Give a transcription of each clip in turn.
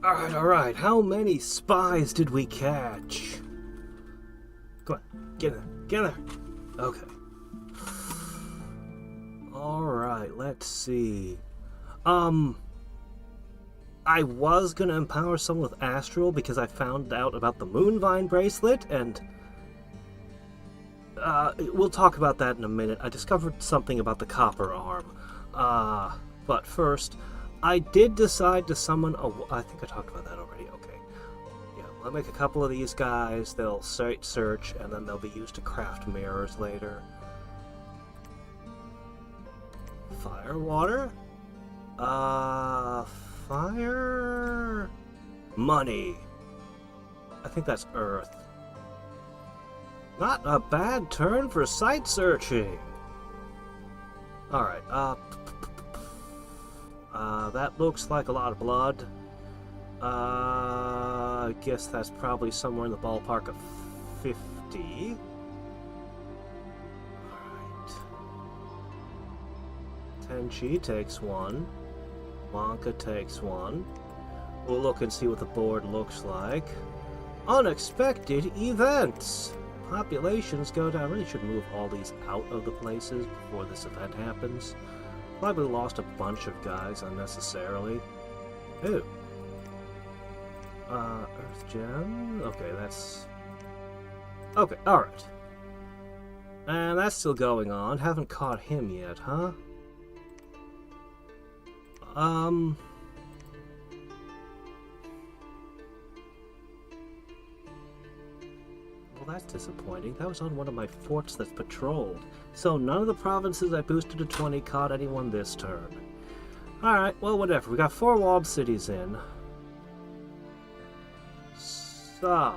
Alright. How many spies did we catch? Come on, get in there. Get in there. Okay. Alright, let's see. I was gonna empower someone with Astral because I found out about the Moonvine bracelet, and we'll talk about that in a minute. I discovered something about the copper arm. But first, I did decide to summon a... I think I talked about that already. Okay. Yeah, I'll make a couple of these guys. They'll search, and then they'll be used to craft mirrors later. Fire, water? Fire... Money. I think that's earth. Not a bad turn for sight searching. Alright, that looks like a lot of blood. I guess that's probably somewhere in the ballpark of 50. Alright. Tenchi takes one. Wonka takes one. We'll look and see what the board looks like. Unexpected events! Populations go down. I really should move all these out of the places before this event happens. Probably lost a bunch of guys unnecessarily. Ooh. Earth Gem. Okay, that's... Okay, alright. And that's still going on. Haven't caught him yet, huh? Well, that's disappointing. That was on one of my forts that's patrolled. So none of the provinces I boosted to 20 caught anyone this turn. Alright, well, whatever. We got 4 walled cities in. So...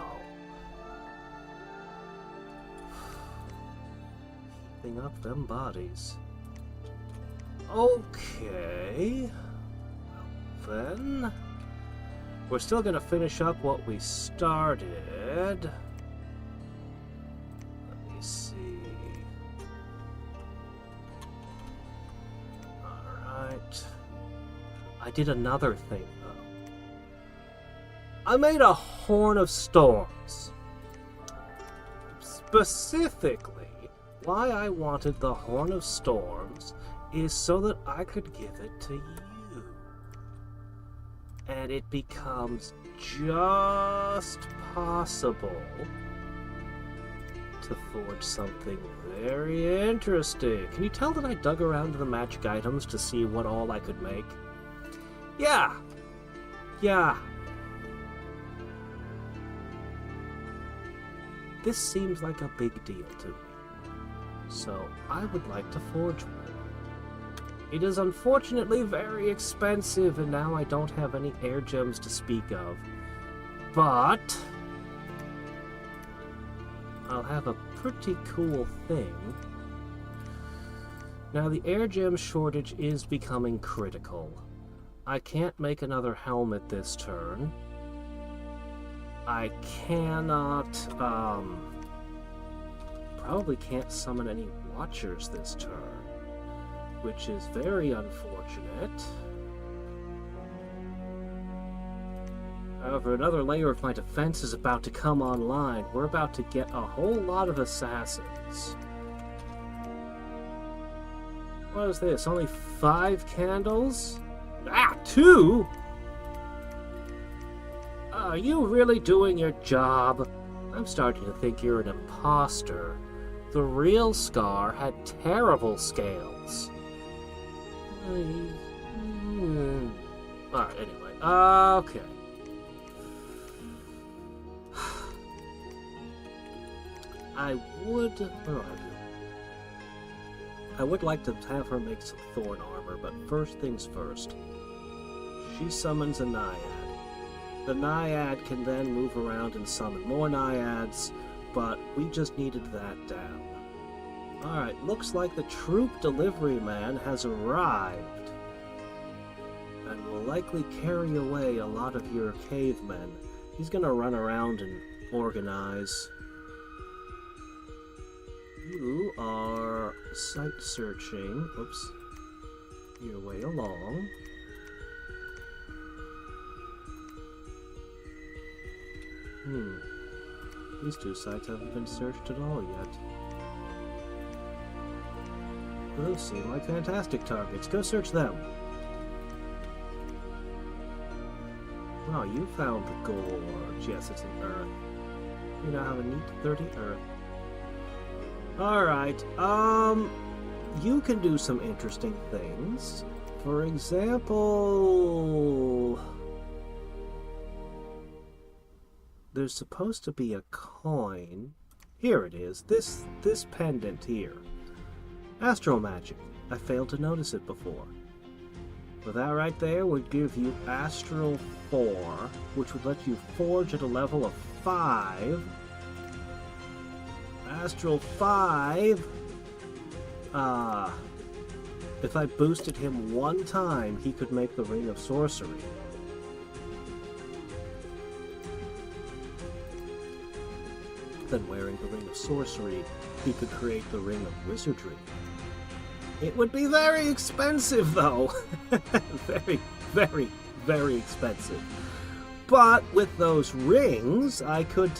heaping up them bodies. Okay... Well, then... we're still gonna finish up what we started. See. Alright. I did another thing, though. I made a Horn of Storms. Specifically, why I wanted the Horn of Storms is so that I could give it to you. And it becomes just possible to forge something very interesting. Can you tell that I dug around in the magic items to see what all I could make? Yeah. This seems like a big deal to me. So I would like to forge one. It is unfortunately very expensive, and now I don't have any air gems to speak of. But I'll have a pretty cool thing. Now, the air gem shortage is becoming critical. I can't make another helmet this turn. I cannot, probably can't summon any watchers this turn, which is very unfortunate. However, another layer of my defense is about to come online. We're about to get a whole lot of assassins. What is this? Only 5 candles? Ah, 2? Are you really doing your job? I'm starting to think you're an imposter. The real Scar had terrible scales. Alright, anyway. Okay. Where are you? I would like to have her make some thorn armor, but first things first. She summons a Naiad. The Naiad can then move around and summon more Naiads, but we just needed that down. Alright, looks like the troop delivery man has arrived, and will likely carry away a lot of your cavemen. He's gonna run around and organize. You are sight searching. Oops. Your way along. These two sites haven't been searched at all yet. Those seem like fantastic targets. Go search them. Oh, you found the gorge. Yes, it's an Earth. You now have a neat 30 Earth. Alright, you can do some interesting things. For example, there's supposed to be a coin. Here it is. This pendant here. Astral magic. I failed to notice it before. But that right there would give you Astral 4, which would let you forge at a level of 5. Astral 5. If I boosted him one time, he could make the Ring of Sorcery. Then wearing the Ring of Sorcery, he could create the Ring of Wizardry. It would be very expensive, though. Very, very, very expensive. But with those rings, I could,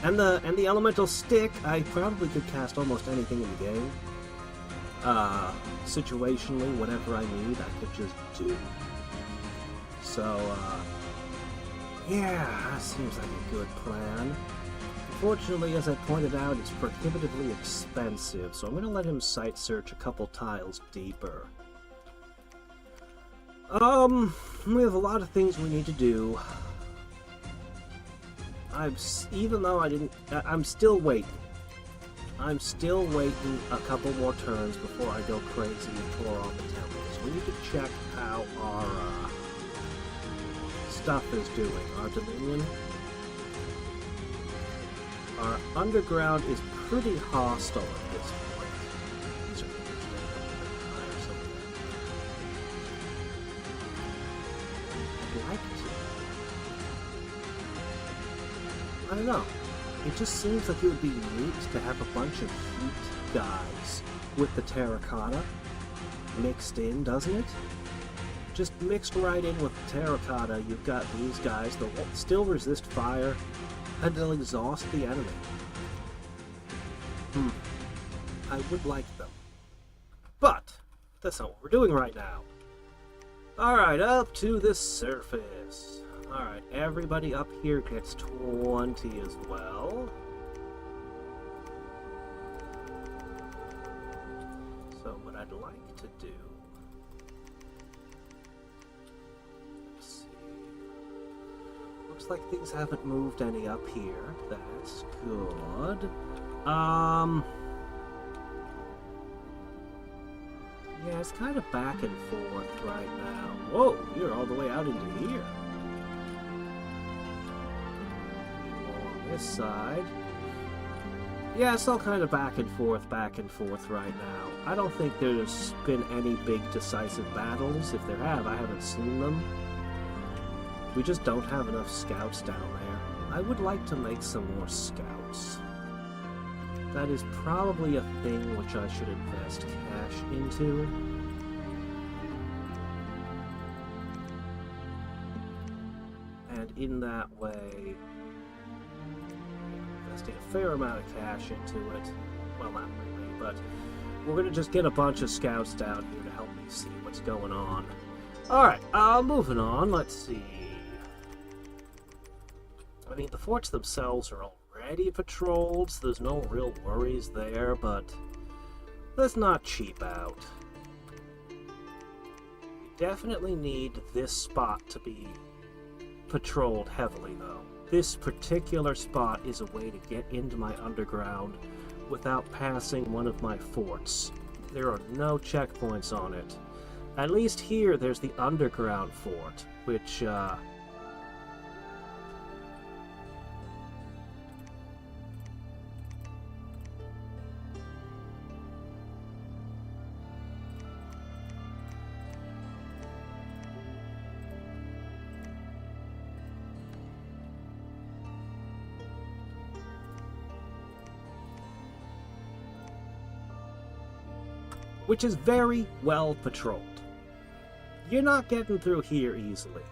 and the elemental stick, I probably could cast almost anything in the game. Situationally, whatever I need, I could just do. So, yeah, that seems like a good plan. Unfortunately, as I pointed out, it's prohibitively expensive, so I'm going to let him site search a couple tiles deeper. We have a lot of things we need to do. Even though I'm still waiting. I'm still waiting a couple more turns before I go crazy and tore on the temples. We need to check how our stuff is doing. Our Dominion. Our underground is pretty hostile at this point. These are I'd like to. I don't know. It just seems like it would be neat to have a bunch of heat guys with the terracotta mixed in, doesn't it? Just mixed right in with the terracotta, you've got these guys that will still resist fire, and they'll exhaust the enemy. I would like them. But that's not what we're doing right now. Alright, up to the surface. Alright, everybody up here gets 20 as well. So what I'd like to do... Let's see. Looks like things haven't moved any up here. That's good. Yeah, it's kind of back and forth right now. Whoa, you're all the way out into here. On this side. Yeah, it's all kind of back and forth right now. I don't think there's been any big decisive battles. If there have, I haven't seen them. We just don't have enough scouts down there. I would like to make some more scouts. That is probably a thing which I should invest cash into. And in that way, investing a fair amount of cash into it. Well, not really, but we're going to just get a bunch of scouts down here to help me see what's going on. Alright, moving on, let's see. I mean, the forts themselves are already patrolled, so there's no real worries there, but let's not cheap out. We definitely need this spot to be patrolled heavily, though. This particular spot is a way to get into my underground without passing one of my forts. There are no checkpoints on it. At least here, there's the underground fort, which, which is very well patrolled. You're not getting through here easily.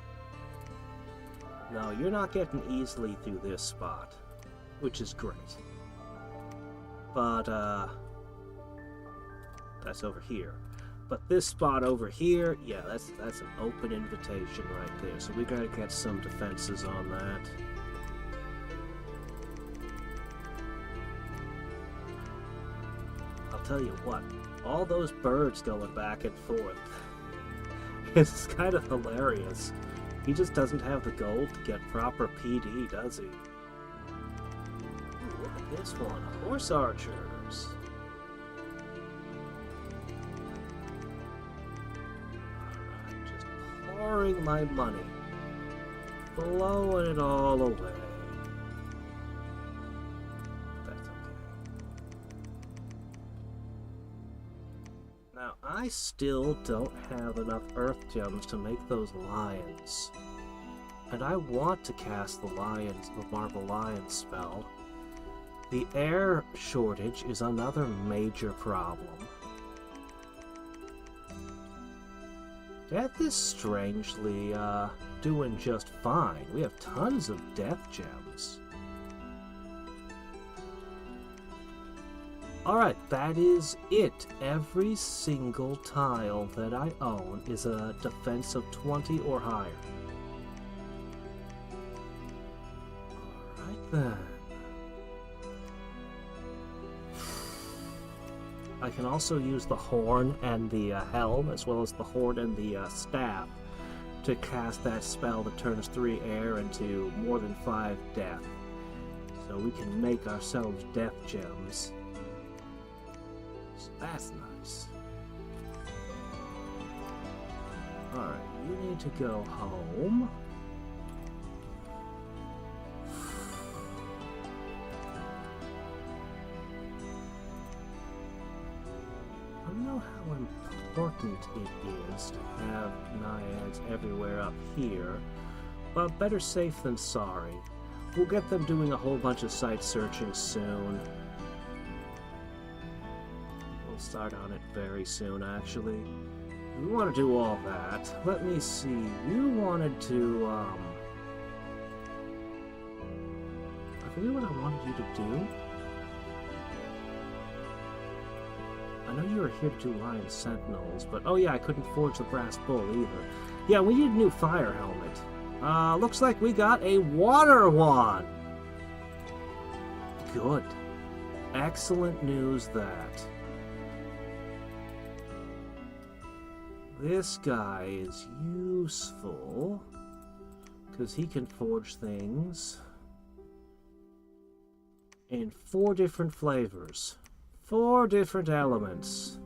No, you're not getting easily through this spot, which is great. But, that's over here. But this spot over here, yeah, that's an open invitation right there. So we gotta get some defenses on that. I'll tell you what, all those birds going back and forth, it's kind of hilarious. He just doesn't have the gold to get proper PD, does he? Ooh, look at this one, horse archers. Alright, just pouring my money, blowing it all away. That's okay. Now, I still don't have enough earth gems to make those lions. And I want to cast the Marble Lion spell. The air shortage is another major problem. Death is strangely, doing just fine. We have tons of death gems. Alright, that is it. Every single tile that I own is a defense of 20 or higher. Alright then. I can also use the horn and the helm, as well as the horn and the staff, to cast that spell that turns 3 air into more than 5 death. So we can make ourselves death gems. So that's nice. Alright, you need to go home. I don't know how important it is to have naiads everywhere up here, but better safe than sorry. We'll get them doing a whole bunch of site searching soon. We'll start on it very soon, actually. We want to do all that. Let me see. You wanted to, I forget what I wanted you to do. I know you were here to do Lion Sentinels, but oh yeah, I couldn't forge the Brass Bull either. Yeah, we need a new fire helmet. Looks like we got a water one! Good. Excellent news that. This guy is useful, because he can forge things in 4 different flavors. 4 different elements.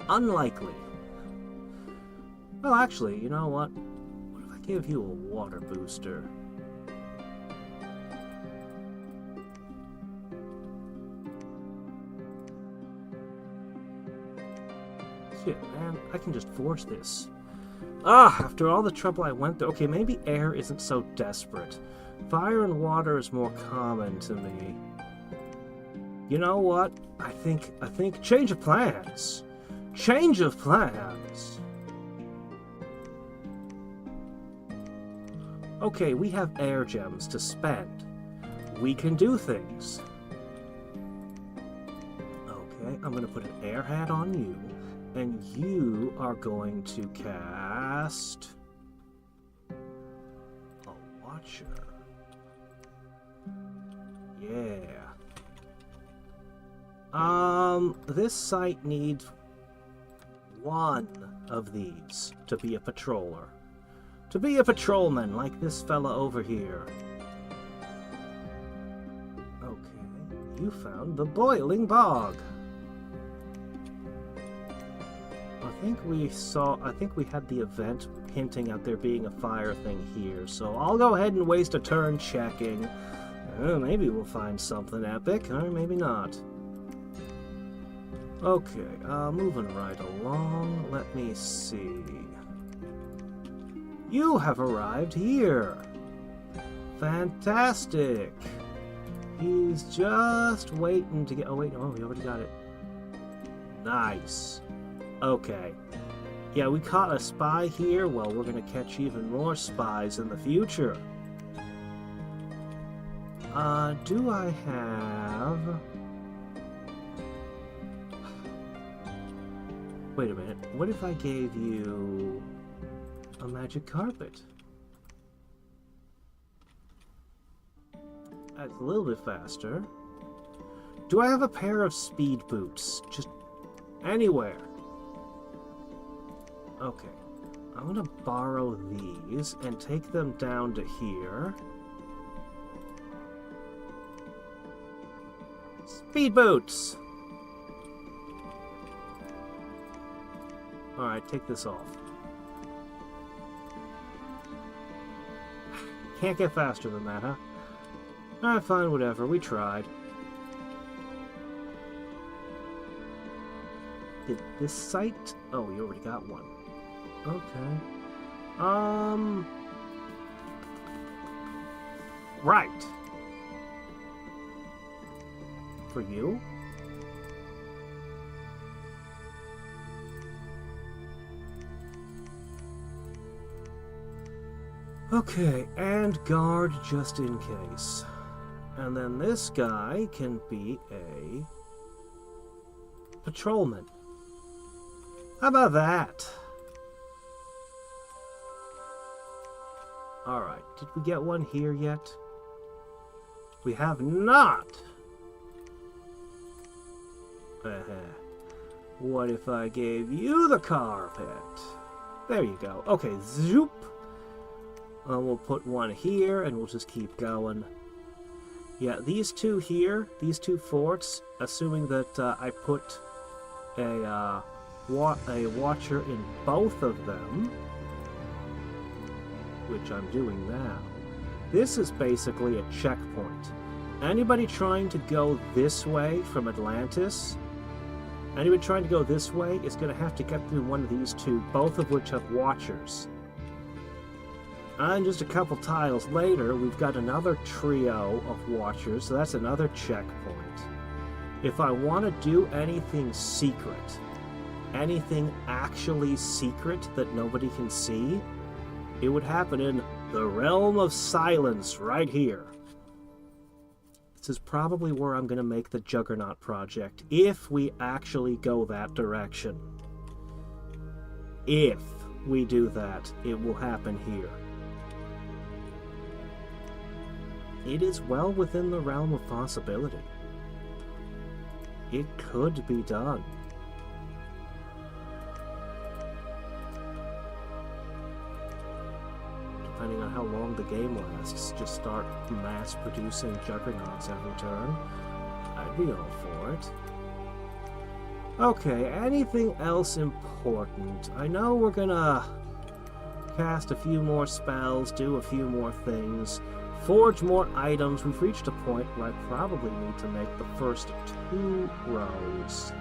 Unlikely. Well, actually, you know what? What if I give you a water booster? Shit, man, I can just forge this. After all the trouble I went through, okay, maybe air isn't so desperate. Fire and water is more common to me. You know what? I think change of plans. Change of plans. Okay, we have air gems to spend. We can do things. Okay, I'm gonna put an air hat on you. And you are going to cast a Watcher. Yeah. This site needs 1 of these to be a patroller. To be a patrolman like this fella over here. Okay, you found the Boiling Bog. I think we had the event hinting at there being a fire thing here, so I'll go ahead and waste a turn checking. Maybe we'll find something epic, or maybe not. Okay, moving right along, let me see. You have arrived here! Fantastic! He's just waiting to get... Oh wait, we already got it. Nice. Okay. Yeah, we caught a spy here. Well, we're gonna catch even more spies in the future. Do I have... Wait a minute. What if I gave you a magic carpet? That's a little bit faster. Do I have a pair of speed boots? Just anywhere. Okay. I'm gonna borrow these and take them down to here. Speed boots! Alright, take this off. Can't get faster than that, huh? Alright, fine, whatever. We tried. Did this site... Oh, you already got one. Okay. Right. For you? Okay, and guard just in case. And then this guy can be a patrolman. How about that? Alright, did we get one here yet? We have not! What if I gave you the carpet? There you go. Okay, zoop! We'll put one here, and we'll just keep going. Yeah, these two here, these two forts, assuming that I put a watcher in both of them, which I'm doing now. This is basically a checkpoint. Anybody trying to go this way from Atlantis, anybody trying to go this way is going to have to get through one of these two, both of which have watchers. And just a couple tiles later, we've got another trio of watchers, so that's another checkpoint. If I want to do anything secret, anything actually secret that nobody can see, it would happen in the realm of silence right here. This is probably where I'm going to make the Juggernaut project, if we actually go that direction. If we do that, it will happen here. It is well within the realm of possibility. It could be done. Depending on how long the game lasts, just start mass-producing Juggernauts every turn. I'd be all for it. Okay, anything else important? I know we're gonna cast a few more spells, do a few more things, forge more items. We've reached a point where I probably need to make the first 2 rows.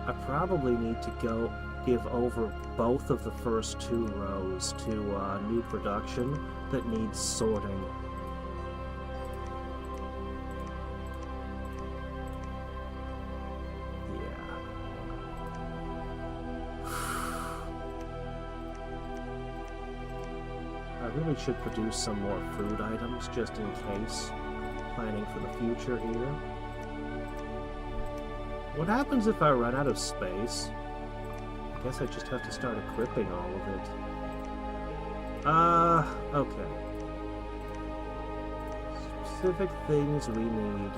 I probably need to go give over both of the first 2 rows to new production that needs sorting. I really should produce some more food items just in case, planning for the future here. What happens if I run out of space? I guess I just have to start equipping all of it. Okay. Specific things we need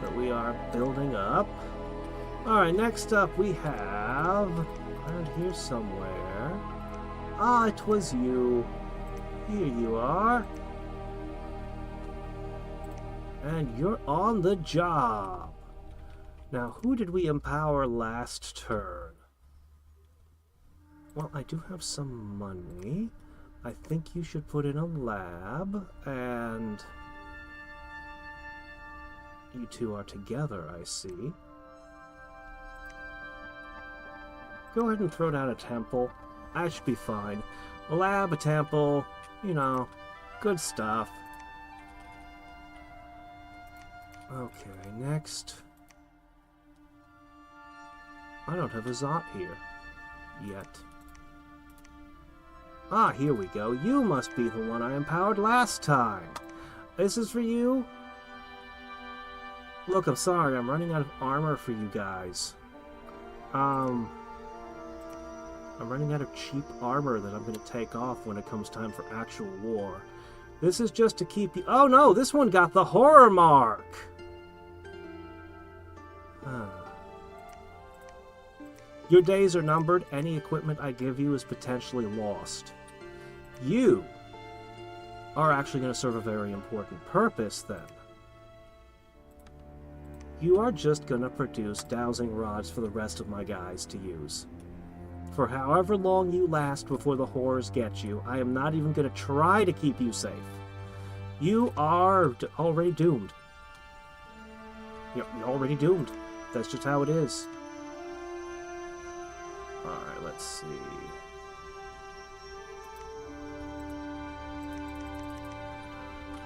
that we are building up. Alright, next up we have, around here somewhere. Ah, it was you. Here you are. And you're on the job. Now, who did we empower last turn? Well, I do have some money. I think you should put in a lab, and you two are together, I see. Go ahead and throw down a temple. I should be fine. A lab, a temple, you know, good stuff. Okay, next. I don't have a Zot here. Yet. Ah, here we go. You must be the one I empowered last time. This is for you? Look, I'm sorry. I'm running out of armor for you guys. I'm running out of cheap armor that I'm going to take off when it comes time for actual war. This is just to keep you... Oh no, this one got the horror mark! Your days are numbered. Any equipment I give you is potentially lost. You are actually going to serve a very important purpose then. You are just going to produce dowsing rods for the rest of my guys to use. For however long you last before the horrors get you, I am not even going to try to keep you safe. You are already doomed. You're already doomed. That's just how it is. Alright, let's see.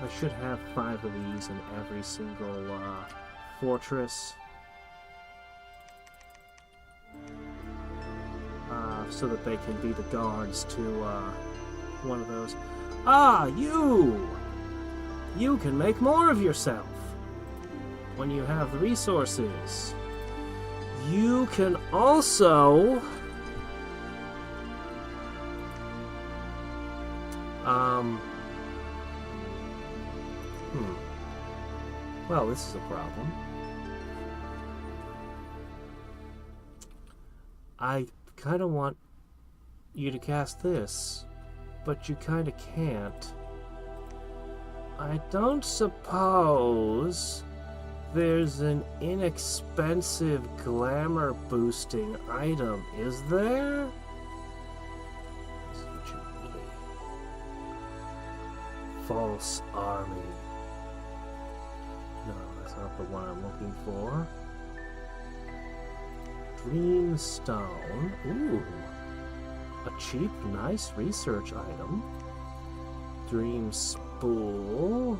I should have 5 of these in every single fortress. So that they can be the guards to one of those. Ah, you! You can make more of yourself when you have the resources. You can also... Well, this is a problem. I kind of want you to cast this, but you kind of can't. I don't suppose there's an inexpensive glamour boosting item, is there? This is what you need. False army. No, that's not the one I'm looking for. Dreamstone. Ooh. A cheap, nice research item. Dream Spool.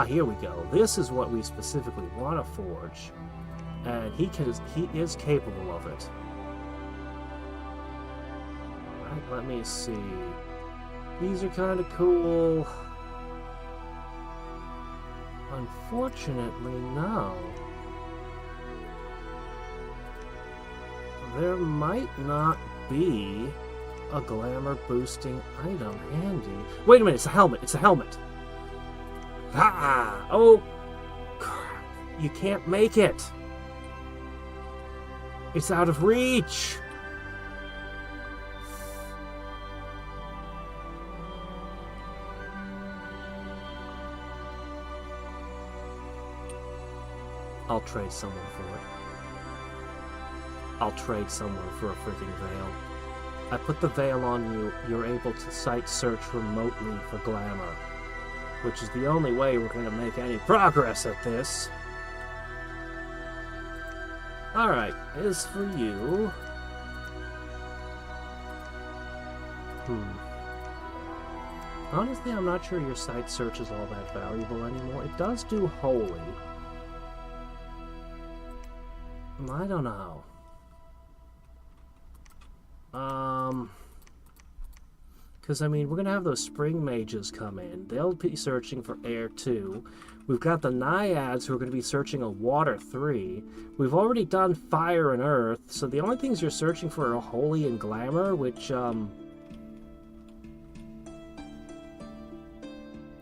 Here we go. This is what we specifically want to forge. And he is capable of it. Alright, let me see. These are kind of cool. Unfortunately, no. There might not be a glamour boosting item handy. Wait a minute, it's a helmet. It's a helmet. Ah! Oh, crap. You can't make it. It's out of reach. I'll trade someone for it. I'll trade someone for a freaking veil. I put the veil on you, you're able to site search remotely for glamour. Which is the only way we're going to make any progress at this. Alright, is for you. Honestly, I'm not sure your site search is all that valuable anymore. It does do holy. I don't know. Because, I mean, we're going to have those spring mages come in. They'll be searching for air 2. We've got the naiads who are going to be searching a water 3. We've already done fire and earth, so the only things you're searching for are holy and glamour, which,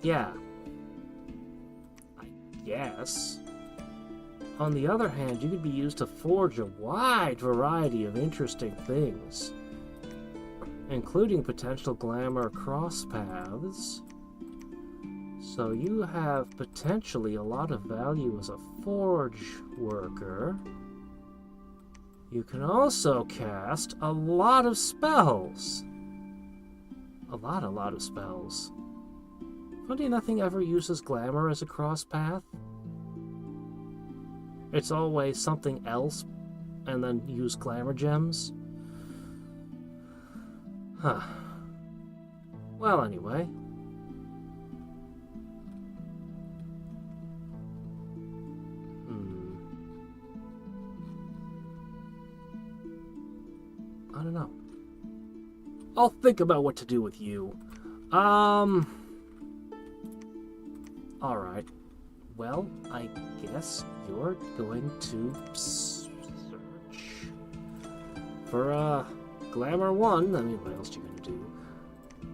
yeah. I guess. On the other hand, you could be used to forge a wide variety of interesting things, including potential glamour cross paths. So you have potentially a lot of value as a forge worker. You can also cast a lot of spells. A lot of spells. Funny, nothing ever uses glamour as a cross path. It's always something else, and then use glamour gems. Huh. Well, anyway. I'll think about what to do with you. Alright. Well, I guess you're going to search for, Glamour 1. I mean, what else are you gonna do?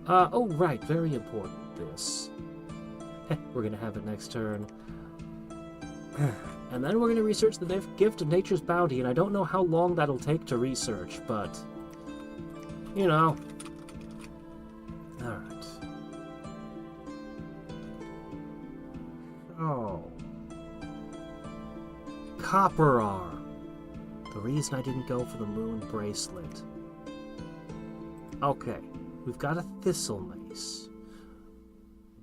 Oh, right, very important, this. We're gonna have it next turn. And then we're gonna research the gift of Nature's Bounty, and I don't know how long that'll take to research, but... you know. Alright. Oh. Copper arm. The reason I didn't go for the moon bracelet. Okay, we've got a thistle mace.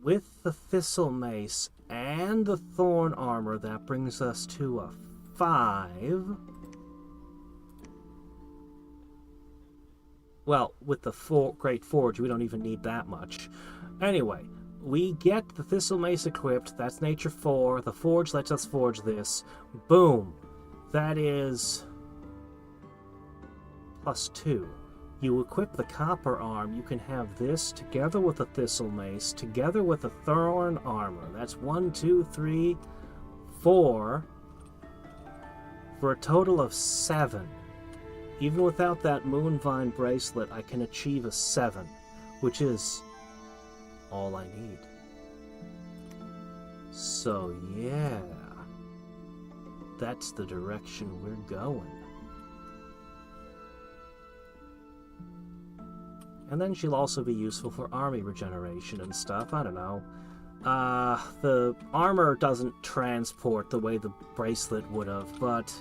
With the thistle mace and the thorn armor, that brings us to a 5. Well, with the Great Forge, we don't even need that much. Anyway, we get the thistle mace equipped. That's nature 4. The forge lets us forge this. Boom. That is +2. You equip the copper arm, you can have this together with a thistle mace, together with a thorn armor. That's 1, 2, 3, 4, for a total of 7. Even without that Moonvine bracelet, I can achieve a 7, which is all I need. So yeah, that's the direction we're going. And then she'll also be useful for army regeneration and stuff, I don't know. The armor doesn't transport the way the bracelet would have, but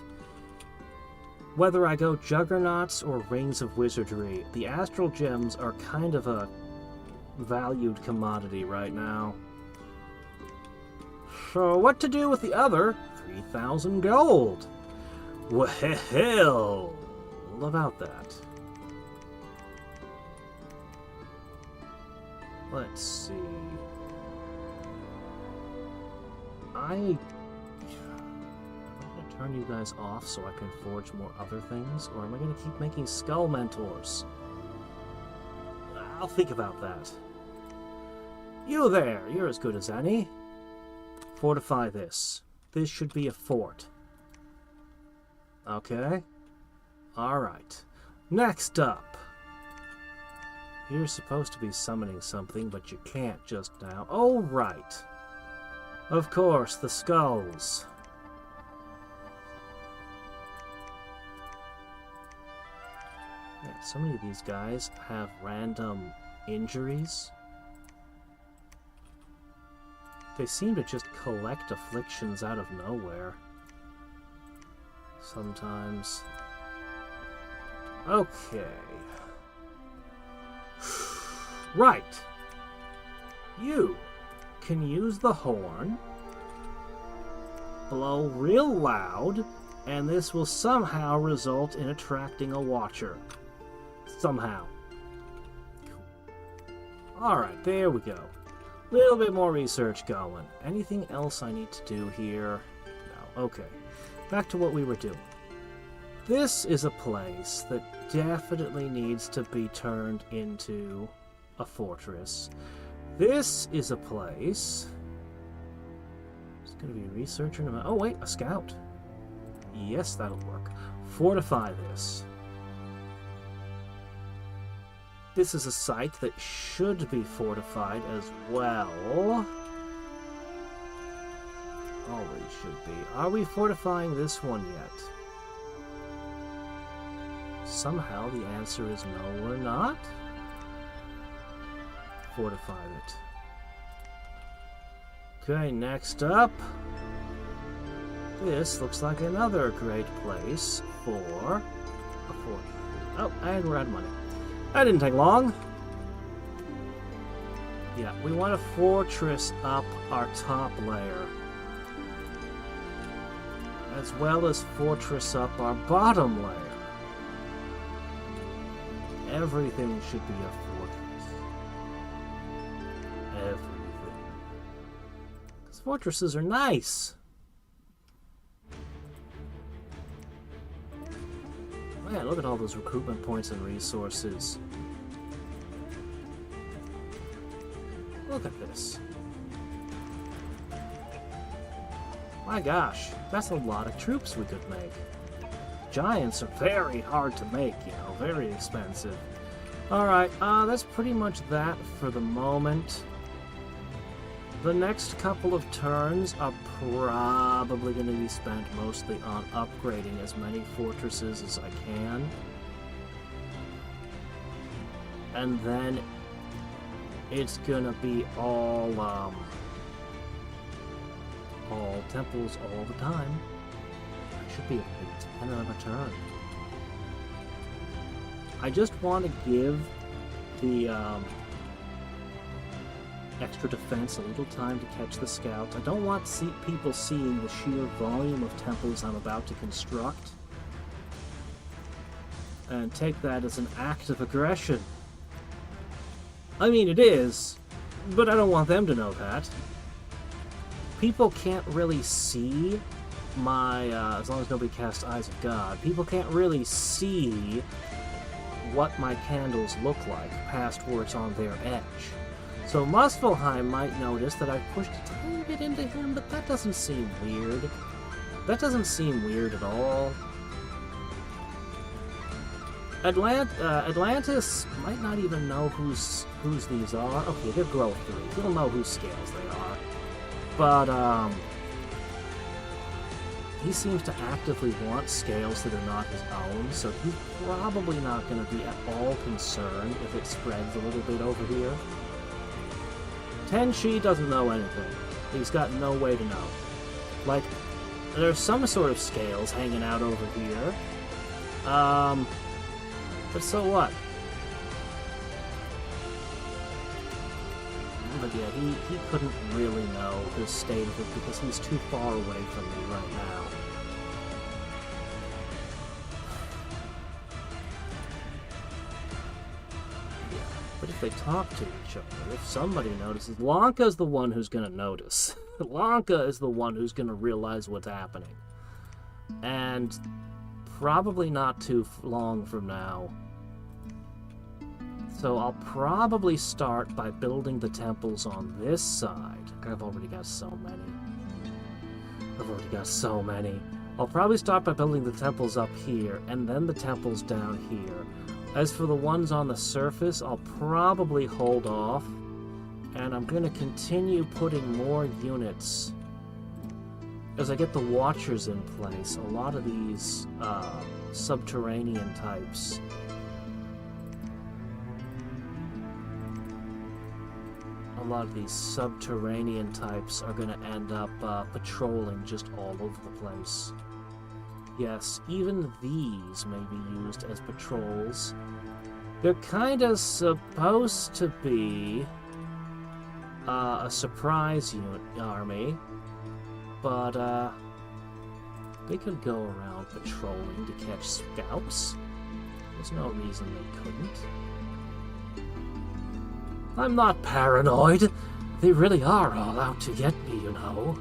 whether I go Juggernauts or Rings of Wizardry, the Astral Gems are kind of a valued commodity right now. So what to do with the other 3,000 gold? Well, about that. Let's see. I'm gonna turn you guys off so I can forge more other things, or am I gonna keep making Skull Mentors? I'll think about that. You there, you're as good as any. Fortify this. This should be a fort. Okay. Alright. Next up. You're supposed to be summoning something, but you can't just now. Oh, right. Of course, the skulls. Yeah, so many of these guys have random injuries. They seem to just collect afflictions out of nowhere. Sometimes. Okay. Right. You can use the horn, blow real loud, and this will somehow result in attracting a watcher. Somehow. Alright, there we go. A little bit more research going. Anything else I need to do here? No. Okay. Back to what we were doing. This is a place that definitely needs to be turned into a fortress. This is a place... It's going to be a researcher in a minute. Oh wait, a scout. Yes, that'll work. Fortify this. This is a site that should be fortified as well. Always should be. Are we fortifying this one yet? Somehow the answer is no, we're not. Fortified it. Okay, next up. This looks like another great place for a fortress. Oh, and we're out of money. That didn't take long. Yeah, we want to fortress up our top layer, as well as fortress up our bottom layer. Everything should be a fortress. Everything. Because fortresses are nice. Man, look at all those recruitment points and resources. Look at this. My gosh, that's a lot of troops we could make. Giants are very hard to make, you know, very expensive. Alright, that's pretty much that for the moment. The next couple of turns are probably going to be spent mostly on upgrading as many fortresses as I can. And then it's gonna be all temples all the time. I should be able to get 10 of a turn. I just want to give the extra defense a little time to catch the scouts. I don't want people seeing the sheer volume of temples I'm about to construct and take that as an act of aggression. I mean, it is, but I don't want them to know that. People can't really see my, as long as nobody casts Eyes of God, people can't really see what my candles look like past where it's on their edge. So Muspelheim might notice that I've pushed a tiny bit into him, but that doesn't seem weird. That doesn't seem weird at all. Atlantis might not even know whose these are. Okay, they're growth 3. He'll know whose scales they are. But, he seems to actively want scales that are not his own, so he's probably not going to be at all concerned if it spreads a little bit over here. Tenshi doesn't know anything. He's got no way to know. Like, there's some sort of scales hanging out over here. But so what? But yeah, he couldn't really know the state of it because he's too far away from me right now. Yeah, but if they talk to each other, if somebody notices, Lanka's the one who's gonna notice. Lanka is the one who's gonna realize what's happening. And probably not too long from now. So I'll probably start by building the temples on this side. I've already got so many. I'll probably start by building the temples up here, and then the temples down here. As for the ones on the surface, I'll probably hold off, and I'm going to continue putting more units. As I get the Watchers in place, a lot of these subterranean types are going to end up patrolling just all over the place. Yes, even these may be used as patrols. They're kind of supposed to be a surprise army, but they could go around patrolling to catch scouts. There's no reason they couldn't. I'm not paranoid. They really are all out to get me, you know.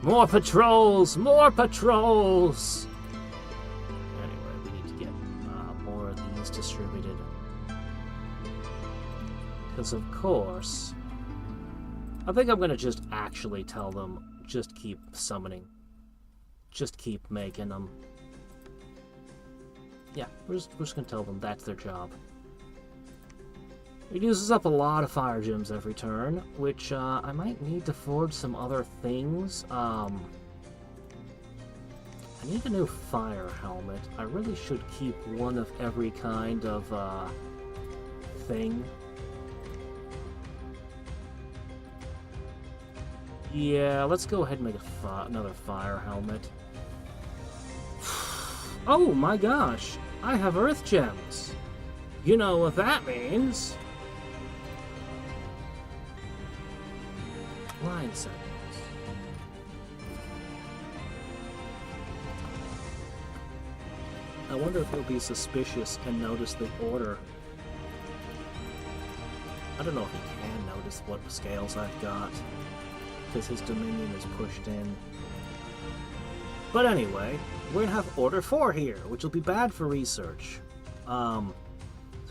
More patrols! More patrols! Anyway, we need to get more of these distributed. Because, of course, I think I'm going to just actually tell them, just keep summoning. Just keep making them. Yeah, we're just going to tell them that's their job. It uses up a lot of fire gems every turn, which I might need to forge some other things. I need a new fire helmet. I really should keep one of every kind of thing. Yeah, let's go ahead and make another fire helmet. Oh my gosh! I have earth gems! You know what that means? Line seconds. I wonder if he'll be suspicious and notice the order. I don't know if he can notice what scales I've got, because his dominion is pushed in. But anyway, we're gonna have Order 4 here, which will be bad for research. Some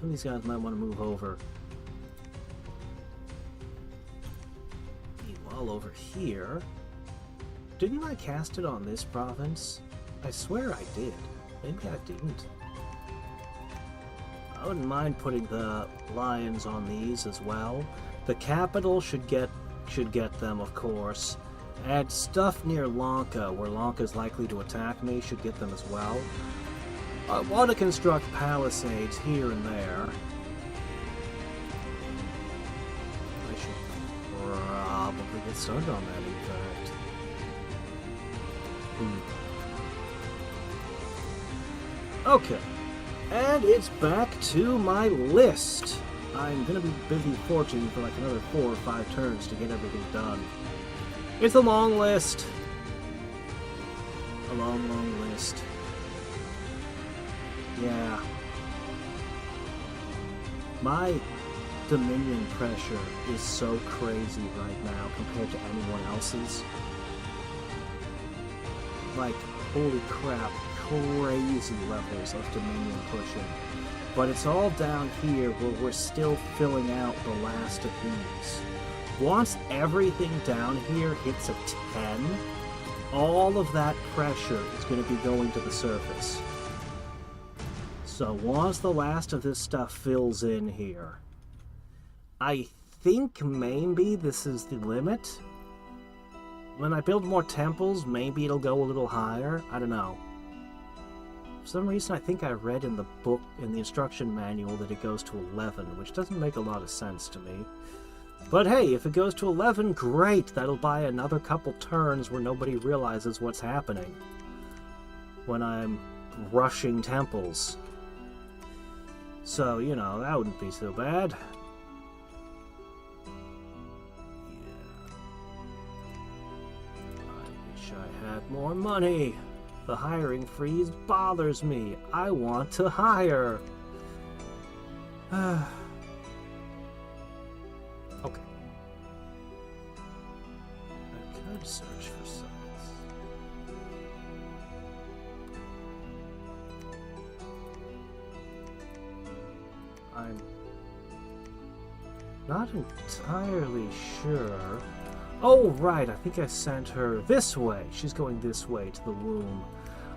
of these guys might want to move over. all over here. Didn't I cast it on this province? I swear I did. Maybe I didn't. I wouldn't mind putting the lions on these as well. The capital should get them, of course. And stuff near Lanka, where Lanka's likely to attack me, should get them as well. I want to construct palisades here and there. I should probably get started on that, in fact. Okay. And it's back to my list. I'm gonna be busy forging for like another 4 or 5 turns to get everything done. It's a long list. A long, long list. Yeah. My Dominion pressure is so crazy right now compared to anyone else's. Like, holy crap, crazy levels of Dominion pushing. But it's all down here where we're still filling out the last of these. Once everything down here hits a 10, all of that pressure is going to be going to the surface. So once the last of this stuff fills in here, I think maybe this is the limit. When I build more temples, maybe it'll go a little higher. I don't know. For some reason, I think I read in the book, in the instruction manual, that it goes to 11, which doesn't make a lot of sense to me. But hey, if it goes to 11, great! That'll buy another couple turns where nobody realizes what's happening when I'm rushing temples. So, you know, that wouldn't be so bad. I had more money. The hiring freeze bothers me. I want to hire. Okay. I could search for sites. I'm not entirely sure. Oh, right, I think I sent her this way. She's going this way to the womb.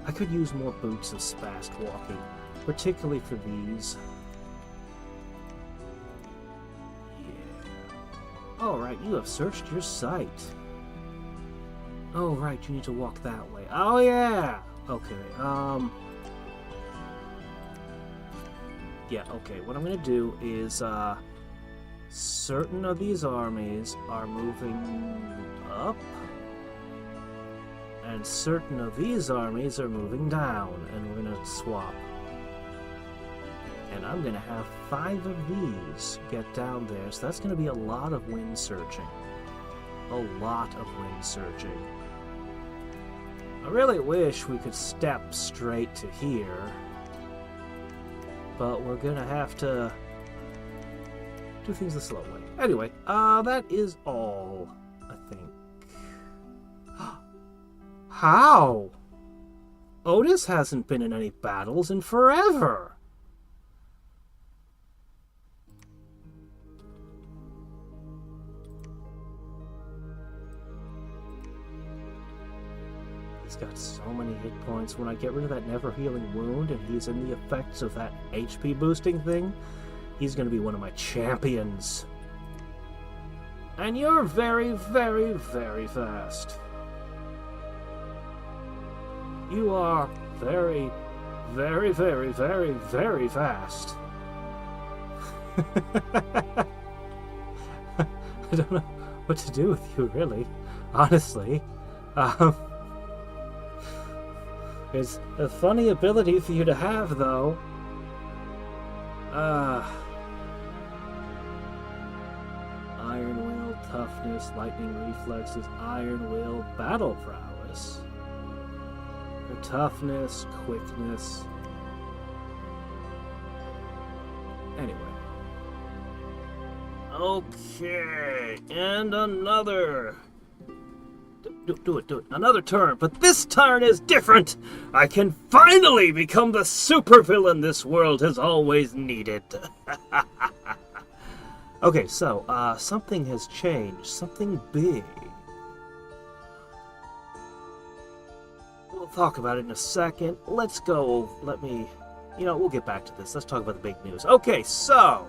I could use more boots of fast walking, particularly for these. Yeah. Oh, right, you have searched your site. Oh, right, you need to walk that way. Oh, yeah! Okay, yeah, okay, what I'm gonna do is, certain of these armies are moving up, and certain of these armies are moving down, and we're gonna swap. And I'm gonna have 5 of these get down there, so that's gonna be a lot of wind searching. A lot of wind searching. I really wish we could step straight to here, but we're gonna have to do things the slow way. Anyway, that is all, I think. How? Otis hasn't been in any battles in forever. He's got so many hit points. When I get rid of that never-healing wound and he's in the effects of that HP boosting thing, he's going to be one of my champions. And you're very, very, very fast. You are very, very, very, very, very fast. I don't know what to do with you, really. Honestly. It's a funny ability for you to have, though. Iron Will, Toughness, Lightning Reflexes, Iron Will, Battle Prowess. Her Toughness, Quickness. Anyway. Okay, and another. Do it. Another turn, but this turn is different! I can finally become the supervillain this world has always needed. Okay, so, something has changed. Something big. talk about it in a second. Let's go. Let me... You know, we'll get back to this. Let's talk about the big news. Okay, so...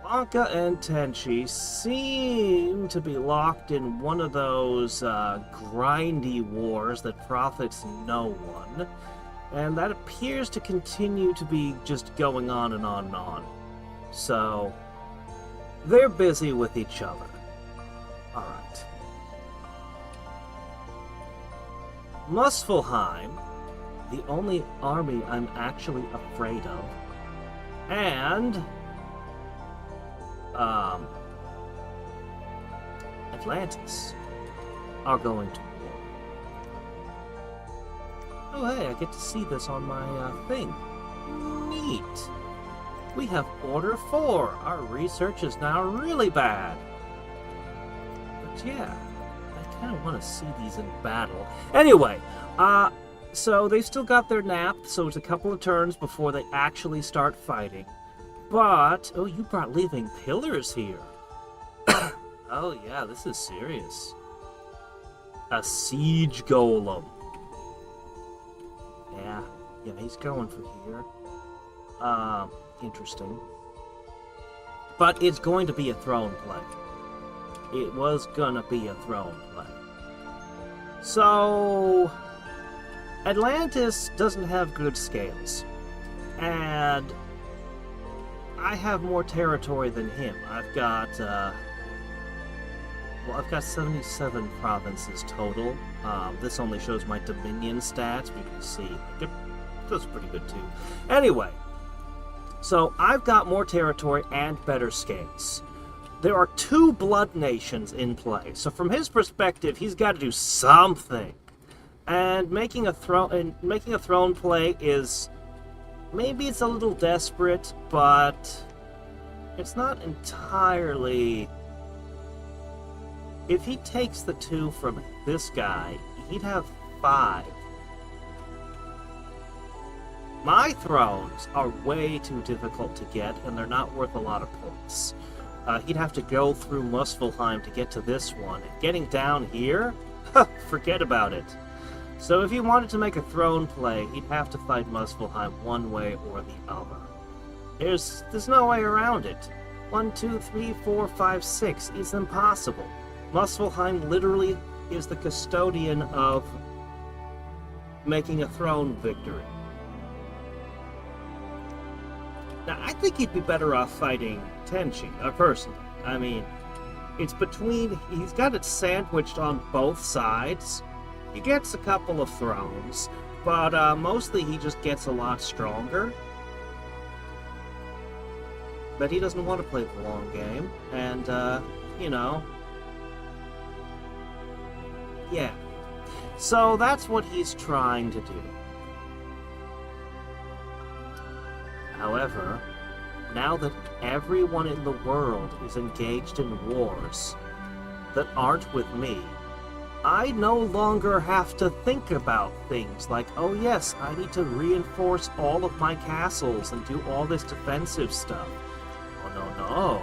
Blanca and Tenchi seem to be locked in one of those grindy wars that profits no one. And that appears to continue to be just going on and on and on. So, they're busy with each other. Alright. Muspelheim, the only army I'm actually afraid of, and Atlantis are going to war. Oh hey, I get to see this on my thing. Neat. We have Order 4. Our research is now really bad. But yeah, I kind of want to see these in battle. Anyway, so they've still got their nap, so it's a couple of turns before they actually start fighting. But, oh, you brought living pillars here. Oh yeah, this is serious. A siege golem. Yeah, he's going for here. Interesting. But it's going to be a throne play. It was gonna be a throne play. So, Atlantis doesn't have good scales. And I have more territory than him. I've got, I've got 77 provinces total. This only shows my Dominion stats, but you can see it does pretty good too. Anyway, so I've got more territory and better scales. There are 2 blood nations in play, so from his perspective, he's got to do something. And making a throne play is, maybe it's a little desperate, but it's not entirely. If he takes the 2 from this guy, he'd have 5. My thrones are way too difficult to get, and they're not worth a lot of points. He'd have to go through Muspelheim to get to this one, and getting down here? Forget about it. So if he wanted to make a throne play, he'd have to fight Muspelheim one way or the other. There's no way around it. 1, 2, 3, 4, 5, 6 is impossible. Muspelheim literally is the custodian of making a throne victory. Now, I think he'd be better off fighting Tenchi, personally. I mean, it's between... He's got it sandwiched on both sides. He gets a couple of thrones, but mostly he just gets a lot stronger. But he doesn't want to play the long game, and, you know... Yeah. So that's what he's trying to do. However, now that everyone in the world is engaged in wars that aren't with me, I no longer have to think about things like, oh yes, I need to reinforce all of my castles and do all this defensive stuff. Oh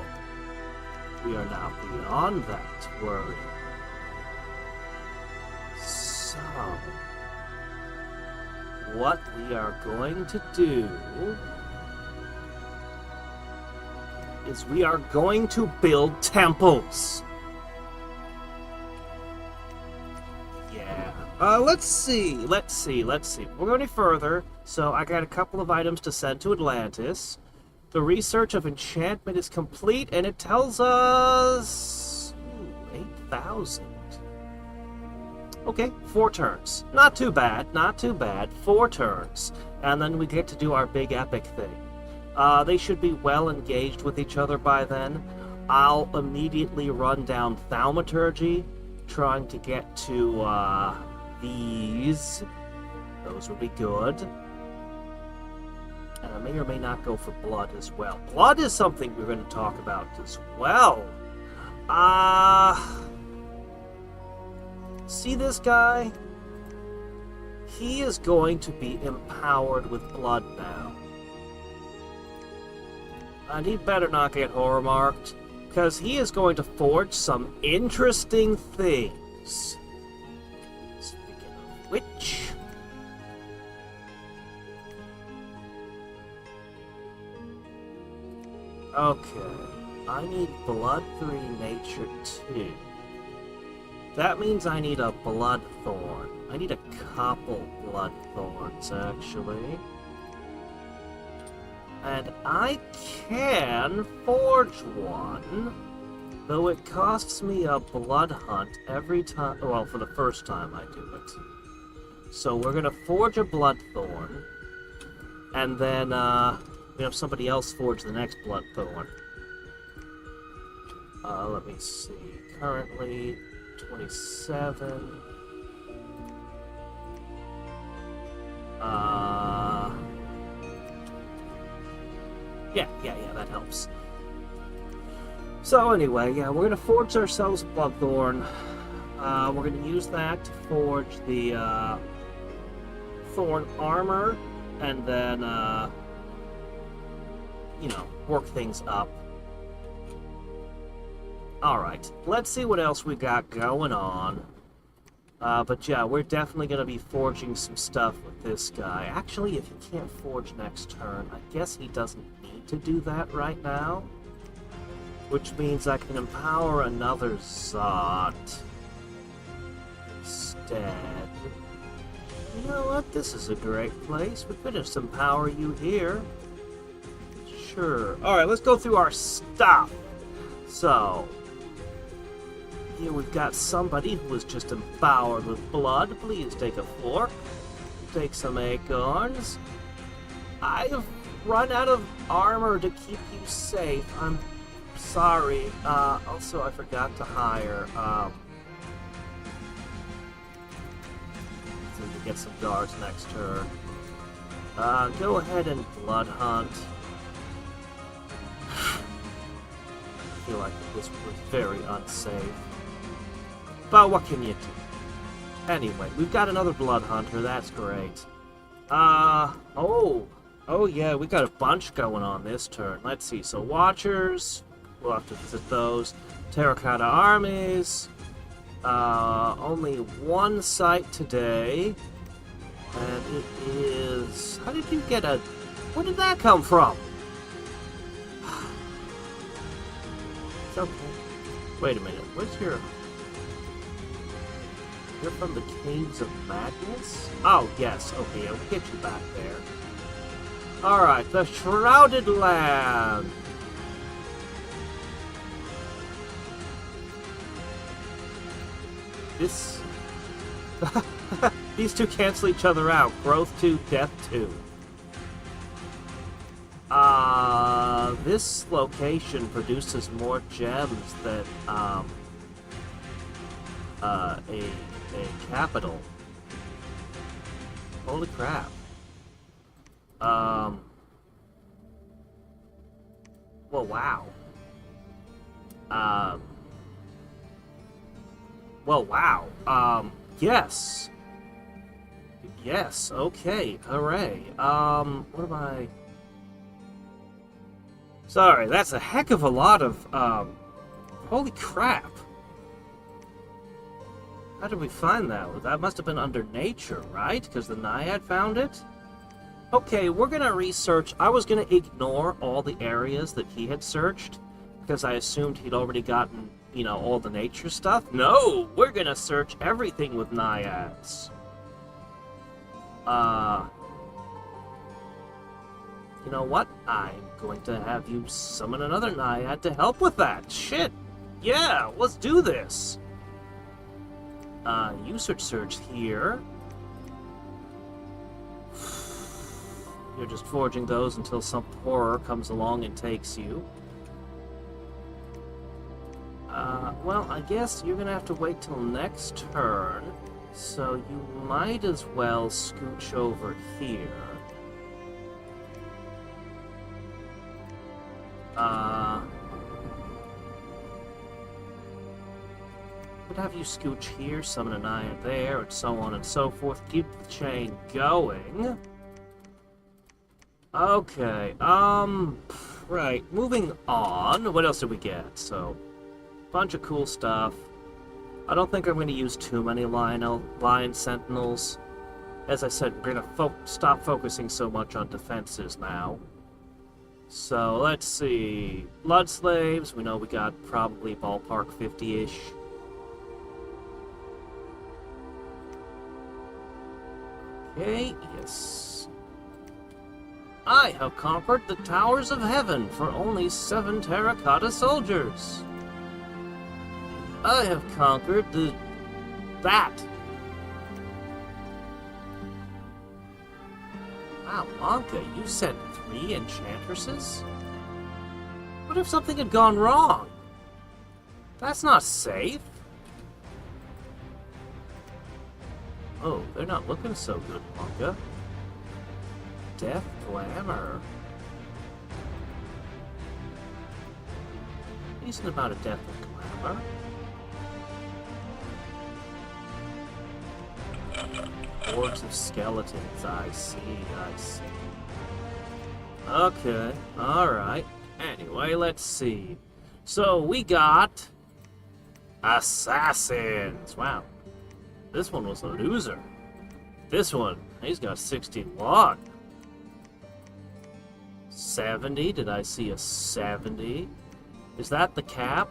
no. We are now beyond that worry. So, what we are going to do is we are going to build temples. Yeah. Let's see. We'll go any further. So I got a couple of items to send to Atlantis. The research of enchantment is complete, and it tells us 8,000. Okay, 4 turns. Not too bad. 4 turns. And then we get to do our big epic thing. They should be well engaged with each other by then. I'll immediately run down Thaumaturgy, trying to get to these. Those would be good. And I may or may not go for blood as well. Blood is something we're going to talk about as well. See this guy? He is going to be empowered with blood now. And he better not get horror marked, because he is going to forge some interesting things. Which? Okay. I need Blood 3, Nature 2. That means I need a Bloodthorn. I need a couple Bloodthorns, actually. And I can forge one, though it costs me a blood hunt every time, well, for the first time I do it. So we're gonna forge a Bloodthorn, and then we have somebody else forge the next Bloodthorn. Let me see, currently 27. Yeah, that helps. So anyway, yeah, we're gonna forge ourselves Bloodthorn. We're gonna use that to forge the Thorn armor, and then you know, work things up. Alright, let's see what else we got going on. But yeah, we're definitely going to be forging some stuff with this guy. Actually, if he can't forge next turn, I guess he doesn't need to do that right now. Which means I can empower another Zot instead. You know what? This is a great place. We could just empower you here. Sure. Alright, let's go through our stuff. So, here we've got somebody who was just empowered with blood. Please take a fork. Take some acorns. I have run out of armor to keep you safe. I'm sorry. Also, I forgot to hire to get some guards next turn. Go ahead and blood hunt. I feel like this was very unsafe. But what can you do? Anyway, we've got another blood hunter. That's great. Oh yeah, we got a bunch going on this turn. Let's see. So Watchers, we'll have to visit those. Terracotta armies. Only one site today, and it is. How did you get a? Where did that come from? It's okay. Wait a minute. Where's your? You're from the Caves of Madness? Oh, yes. Okay, I'll get you back there. Alright, the Shrouded Land. This... These two cancel each other out. Growth 2, Death 2. This location produces more gems than, a capital. Holy crap. Well, wow. Well, wow. Yes. Yes, okay, hooray. What am I... Sorry, that's a heck of a lot of, holy crap. How did we find that? That must have been under nature, right? Because the Naiad found it? Okay, we're gonna research. I was gonna ignore all the areas that he had searched, because I assumed he'd already gotten, you know, all the nature stuff. No! We're gonna search everything with Naiads. You know what? I'm going to have you summon another Naiad to help with that. Shit! Yeah, let's do this! Usage Surge here. You're just forging those until some horror comes along and takes you. Well, I guess you're gonna have to wait till next turn, so you might as well scooch over here. Would have you scooch here, summon an Naiad there, and so on and so forth. Keep the chain going. Okay, right, moving on. What else did we get? So, bunch of cool stuff. I don't think I'm going to use too many lion sentinels. As I said, we're going to stop focusing so much on defenses now. So, let's see. Blood slaves, we know we got probably ballpark 50-ish. Okay, yes. I have conquered the towers of heaven for only 7 terracotta soldiers. I have conquered that. Wow, Monka, you sent 3 enchantresses? What if something had gone wrong? That's not safe. Oh, they're not looking so good, Monka. Death Glamour. Decent amount of death and glamour. Hordes of skeletons, I see. Okay, alright. Anyway, let's see. So, we got... Assassins! Wow. This one was a loser. This one, he's got 61. 70? Did I see a 70? Is that the cap?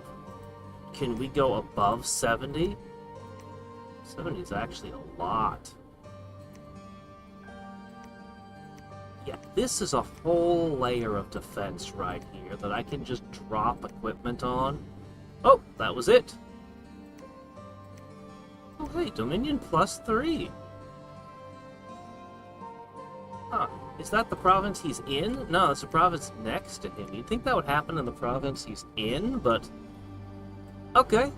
Can we go above 70? 70 is actually a lot. Yeah, this is a whole layer of defense right here that I can just drop equipment on. Oh, that was it. Oh, hey, Dominion +3. Huh. Is that the province he's in? No, it's the province next to him. You'd think that would happen in the province he's in, but... Okay.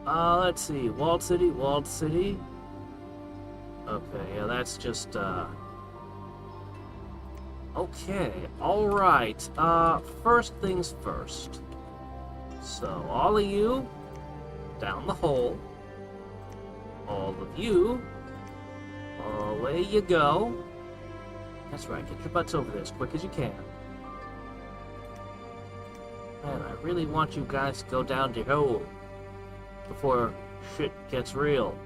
Let's see. Walled City, Walled City. Okay, yeah, that's just, Okay, alright. First things first. So, all of you, down the hole. All of you, away you go. That's right, get your butts over there as quick as you can. Man, I really want you guys to go down the hole before shit gets real.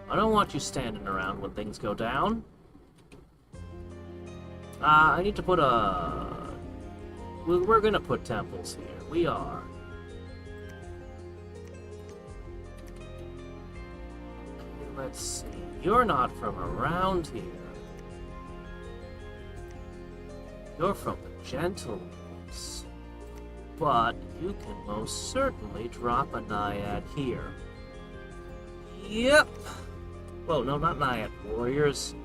I don't want you standing around when things go down. I need to put we're gonna put temples here. We are. Let's see. You're not from around here. You're from the Gentlelands. But you can most certainly drop a Naiad here. Yep. Whoa, no, not Naiad warriors.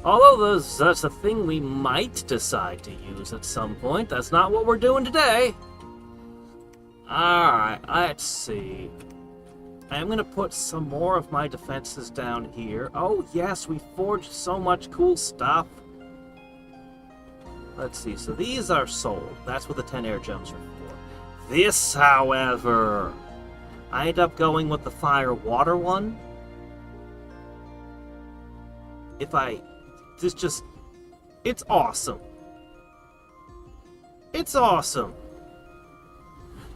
Although that's a thing we might decide to use at some point. That's not what we're doing today. Alright, let's see. I'm going to put some more of my defenses down here. Oh, yes, we forged so much cool stuff. Let's see, so these are sold. That's what the 10 air gems are for. This, however, I end up going with the fire water one. It's awesome. It's awesome.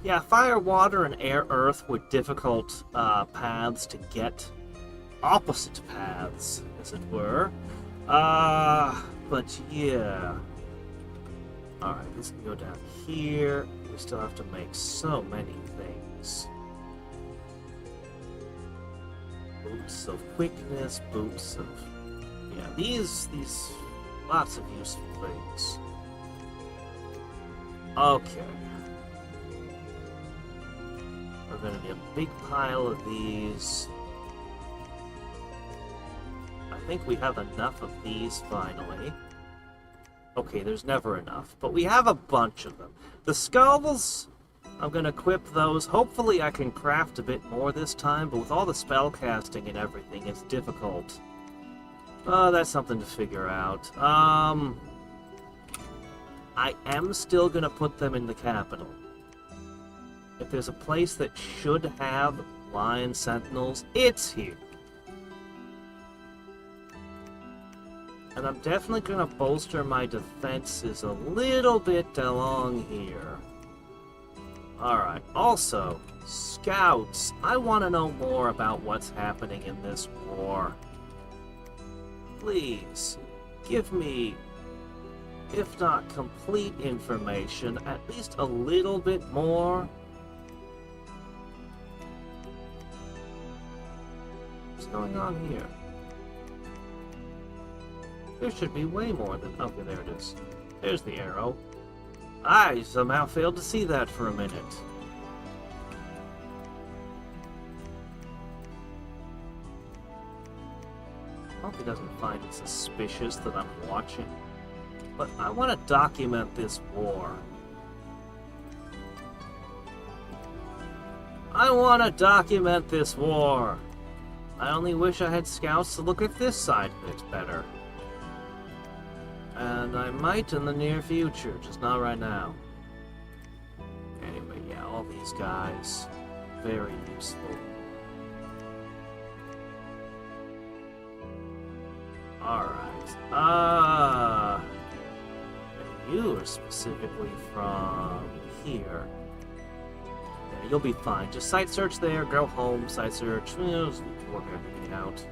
Yeah, fire, water, and air, earth were difficult paths to get. Opposite paths, as it were. But yeah. Alright, this can go down here. We still have to make so many things. Boots of quickness, boots of... Yeah, these lots of useful things. Okay. We're gonna need a big pile of these. I think we have enough of these finally. Okay, there's never enough, but we have a bunch of them. The skulls, I'm gonna equip those. Hopefully I can craft a bit more this time, but with all the spell casting and everything, it's difficult. That's something to figure out. I am still gonna put them in the capital. If there's a place that should have lion sentinels, it's here. And I'm definitely gonna bolster my defenses a little bit along here. Alright, also, scouts, I want to know more about what's happening in this war. Please, give me, if not complete information, at least a little bit more. What's going on here? There should be way more than... Okay, there it is. There's the arrow. I somehow failed to see that for a minute. I hope he doesn't find it suspicious that I'm watching. But I want to document this war. I want to document this war. I only wish I had scouts to look at this side of it better. And I might in the near future, just not right now. Anyway, yeah, all these guys, very useful. Alright, you are specifically from here. Yeah, you'll be fine. Just site search there, go home, site search, just work everything out.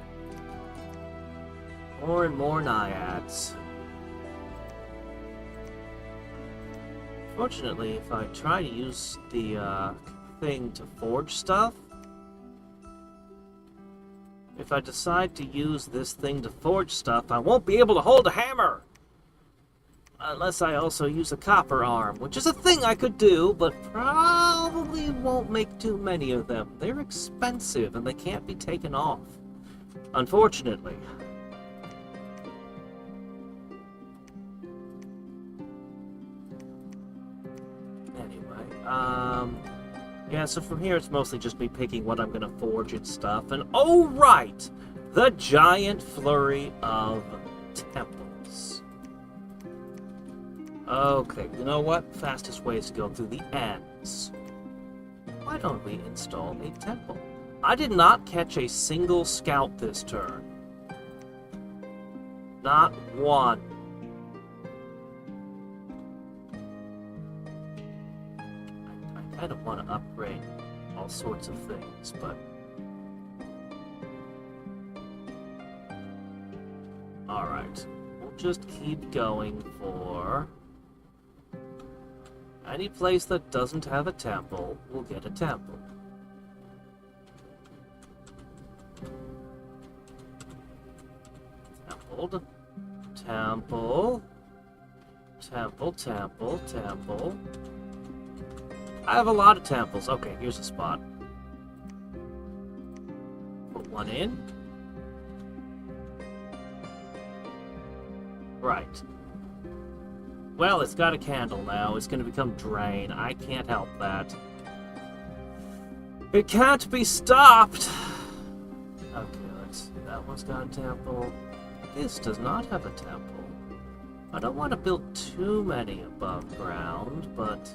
More and more naiads. Fortunately, if I try to use the thing to forge stuff, if I decide to use this thing to forge stuff, I won't be able to hold a hammer! Unless I also use a copper arm, which is a thing I could do, but probably won't make too many of them. They're expensive and they can't be taken off. Unfortunately. Yeah, so from here it's mostly just me picking what I'm gonna forge and stuff, and oh right! The giant flurry of temples. Okay, you know what? Fastest way is to go through the ends. Why don't we install a temple? I did not catch a single scout this turn. Not one. I kind of want to upgrade all sorts of things, but... Alright, we'll just keep going for... Any place that doesn't have a temple will get a temple. Temple, temple, temple, temple, temple. I have a lot of temples. Okay, here's a spot. Put one in. Right. Well, it's got a candle now. It's going to become drain. I can't help that. It can't be stopped! Okay, let's see. That one's got a temple. This does not have a temple. I don't want to build too many above ground, but...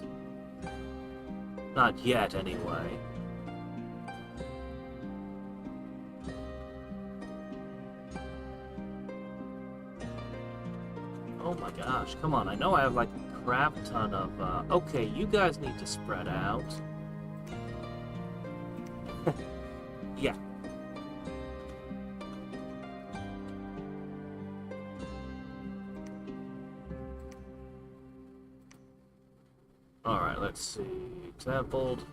Not yet, anyway. Oh my gosh, come on. I know I have like a crap ton of, okay, you guys need to spread out. Yeah. Alright, let's see. Templed.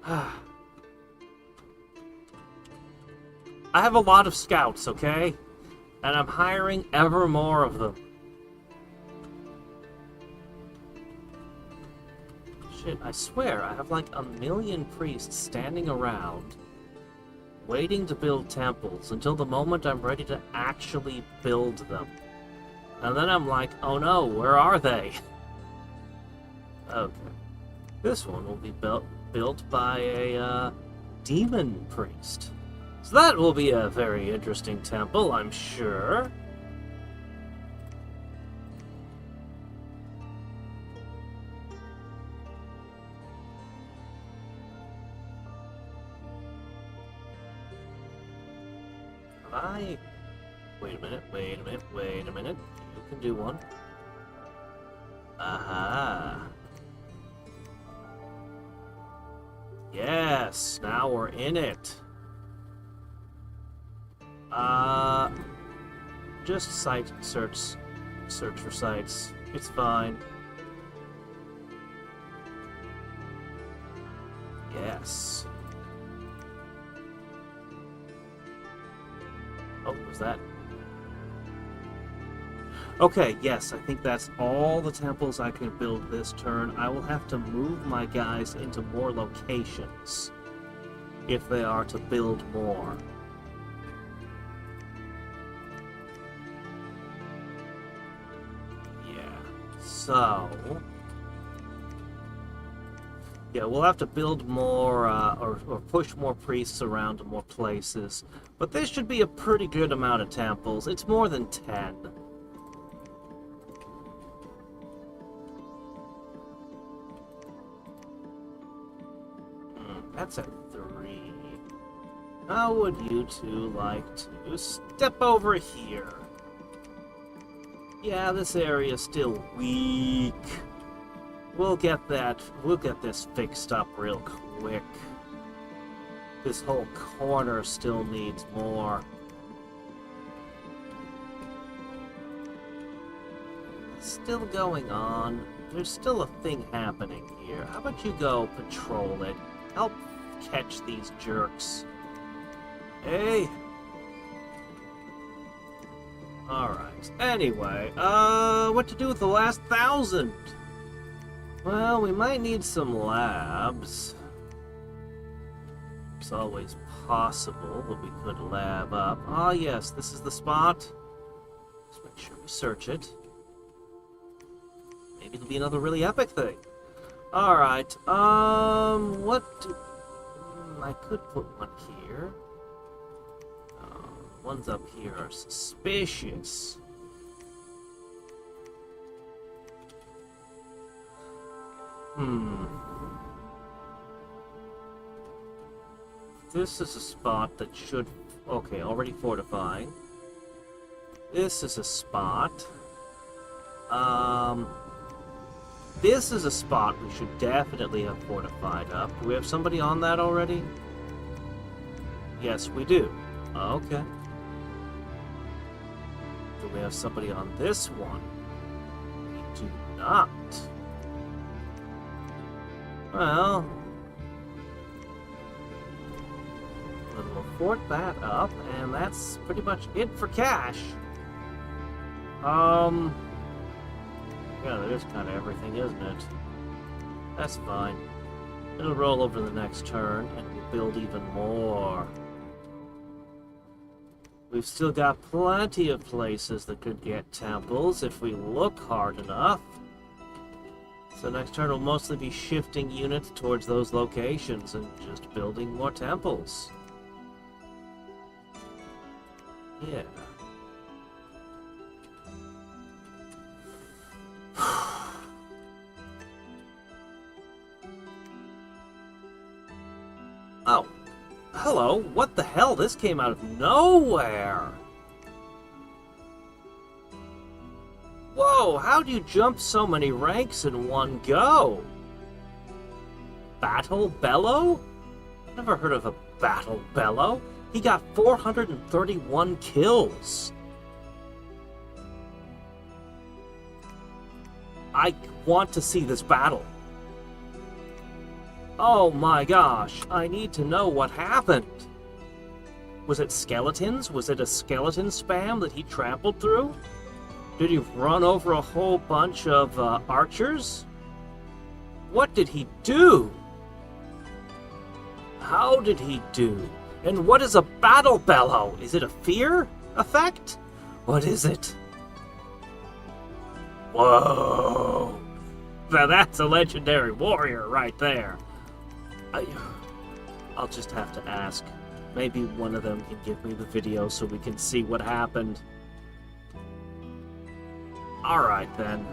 I have a lot of scouts, okay? And I'm hiring ever more of them. Shit, I swear, I have like 1,000,000 priests standing around, waiting to build temples until the moment I'm ready to actually build them. And then I'm like, oh no, where are they? Okay. This one will be built by a demon priest. So that will be a very interesting temple, I'm sure. Wait a minute, wait a minute, wait a minute. You can do one. Aha. Yes, now we're in it. Just search for sites. It's fine. Yes. Oh, was that? Okay, yes, I think that's all the temples I can build this turn. I will have to move my guys into more locations if they are to build more. Yeah, so... yeah, we'll have to build more, or push more priests around to more places. But this should be a pretty good amount of temples. It's more than 10. That's a 3. How would you two like to step over here? Yeah, this area's still weak. We'll get this fixed up real quick. This whole corner still needs more. It's still going on. There's still a thing happening here. How about you go patrol it? Help catch these jerks. Hey. Alright. Anyway, what to do with the last 1,000? Well, we might need some labs. It's always possible that we could lab up. Ah, yes, this is the spot. Let's make sure we search it. Maybe it'll be another really epic thing. Alright, what do... I could put one here. Ones up here are suspicious. This is a spot that should... okay, already fortifying. This is a spot. This is a spot we should definitely have fortified up. Do we have somebody on that already? Yes, we do. Okay. Do we have somebody on this one? We do not. Well... we'll fort that up, and that's pretty much it for cash. Yeah, that is kind of everything, isn't it? That's fine. It'll roll over the next turn, and we'll build even more. We've still got plenty of places that could get temples if we look hard enough. So next turn will mostly be shifting units towards those locations and just building more temples. Yeah. Oh, hello, what the hell? This came out of nowhere! Whoa, how'd you jump so many ranks in one go? Battle Bellow? Never heard of a Battle Bellow. He got 431 kills. I want to see this battle. Oh my gosh, I need to know what happened. Was it skeletons? Was it a skeleton spam that he trampled through? Did he run over a whole bunch of archers? What did he do? How did he do? And what is a battle bellow? Is it a fear effect? What is it? Whoa! Now that's a legendary warrior right there. I'll just have to ask. Maybe one of them can give me the video so we can see what happened. Alright then.